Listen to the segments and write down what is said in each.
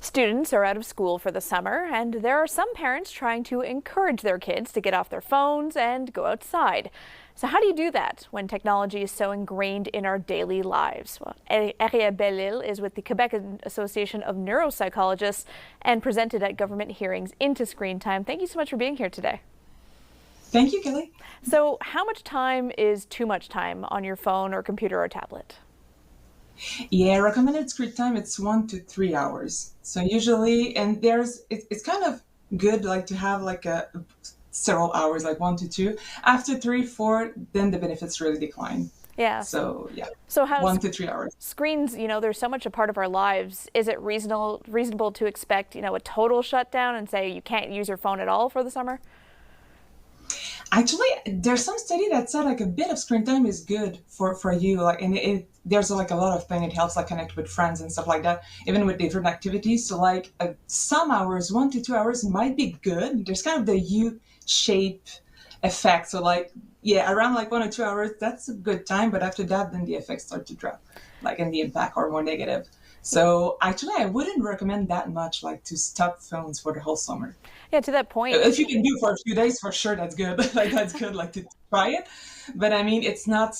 Students are out of school for the summer, and there are some parents trying to encourage their kids to get off their phones and go outside. So how do you do that when technology is so ingrained in our daily lives? Well, Eria Bellil is with the Quebec Association of Neuropsychologists and presented at government hearings into Screen Time. Thank you so much for being here today. Thank you, Kelly. So how much time is too much time on your phone or computer or tablet? Yeah, recommended screen time, it's 1 to 3 hours. So usually, and it's kind of good like to have like a several hours, like 1 to 2. After 3, 4, then the benefits really decline. Yeah. So yeah, So how 1 to 3 hours. screens, there's so much a part of our lives. Is it reasonable to expect, a total shutdown and say you can't use your phone at all for the summer? Actually, there's some study that said like a bit of screen time is good for you. Like, and there's like a lot of thing. It helps like connect with friends and stuff like that, even with different activities. So like some hours, 1 to 2 hours might be good. There's kind of the U-shape effect. So like, yeah, around like 1 or 2 hours, that's a good time. But after that, then the effects start to drop, like, and the impact are more negative. So actually, I wouldn't recommend that much, like to stop phones for the whole summer. Yeah, to that point. If you can do for a few days, for sure, that's good. Like that's good, like to try it. But I mean, it's not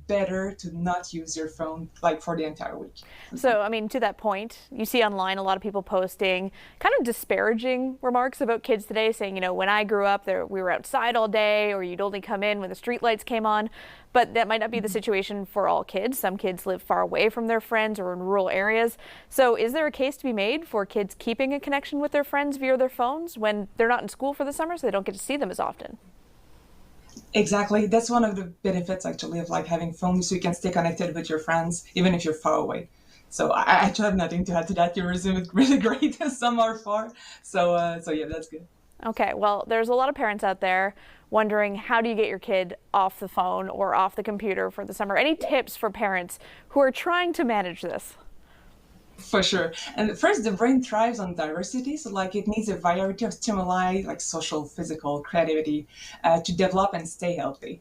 better to not use your phone like for the entire week. So, to that point, you see online a lot of people posting kind of disparaging remarks about kids today, saying, when I grew up, we were outside all day, or you'd only come in when the street lights came on. But that might not be the situation for all kids. Some kids live far away from their friends or in rural areas. So is there a case to be made for kids keeping a connection with their friends via their phones when they're not in school for the summer, so they don't get to see them as often? Exactly. That's one of the benefits actually of like having phones, so you can stay connected with your friends, even if you're far away. So I actually have nothing to add to that. Your resume is really great. Some are far. So yeah, that's good. Okay, well, there's a lot of parents out there wondering, how do you get your kid off the phone or off the computer for the summer? Any tips for parents who are trying to manage this? For sure. And first, the brain thrives on diversity. So, like, it needs a variety of stimuli, like social, physical, creativity, to develop and stay healthy.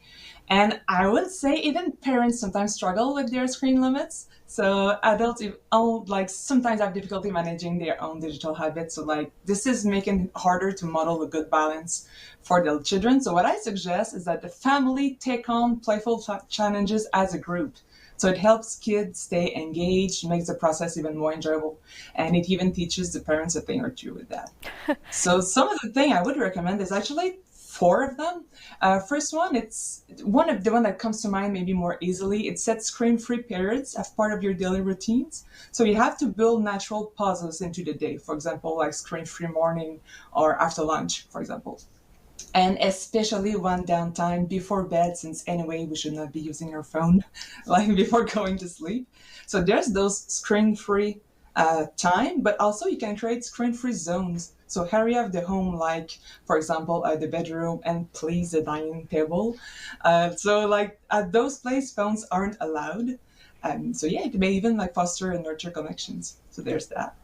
And I would say even parents sometimes struggle with their screen limits. So, adults, like, sometimes have difficulty managing their own digital habits. So, like, this is making it harder to model a good balance for their children. So, what I suggest is that the family take on playful challenges as a group. So it helps kids stay engaged, makes the process even more enjoyable, and it even teaches the parents a thing or two with that. So some of the thing I would recommend is actually 4 of them. First one, it's one that comes to mind maybe more easily. It sets screen-free periods as part of your daily routines. So you have to build natural pauses into the day. For example, like screen-free morning or after lunch, for example. And especially one downtime before bed, since anyway we should not be using our phone like before going to sleep. So there's those screen-free time, but also you can create screen-free zones. So area of the home, like for example the bedroom, and please the dining table. So like at those places, phones aren't allowed. So yeah, it may even like foster and nurture connections. So there's that.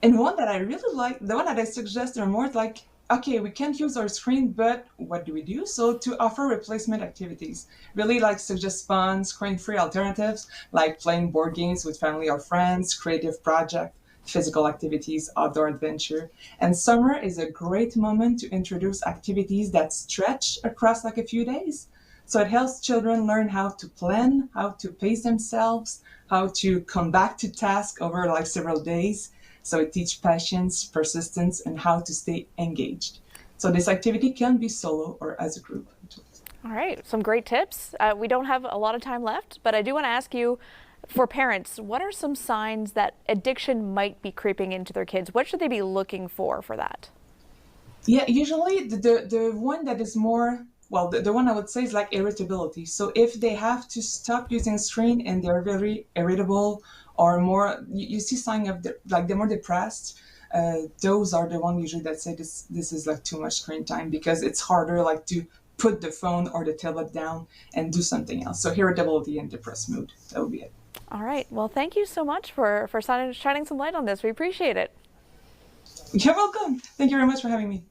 And one that I really like, the one that I suggest are more like, okay, we can't use our screen, but what do we do? So to offer replacement activities, really like suggest fun, screen-free alternatives, like playing board games with family or friends, creative project, physical activities, outdoor adventure. And summer is a great moment to introduce activities that stretch across like a few days. So it helps children learn how to plan, how to pace themselves, how to come back to task over like several days. So it teaches patience, persistence, and how to stay engaged. So this activity can be solo or as a group. All right, some great tips. We don't have a lot of time left, but I do want to ask you, for parents, what are some signs that addiction might be creeping into their kids? What should they be looking for that? Yeah, usually the one that is more, well, the one I would say is like irritability. So if they have to stop using screen and they're very irritable, or more, you see sign of like they're more depressed. Those are the one usually that say this is like too much screen time, because it's harder like to put the phone or the tablet down and do something else. So irritability and depressed mood, that would be it. All right. Well, thank you so much for shining some light on this. We appreciate it. You're welcome. Thank you very much for having me.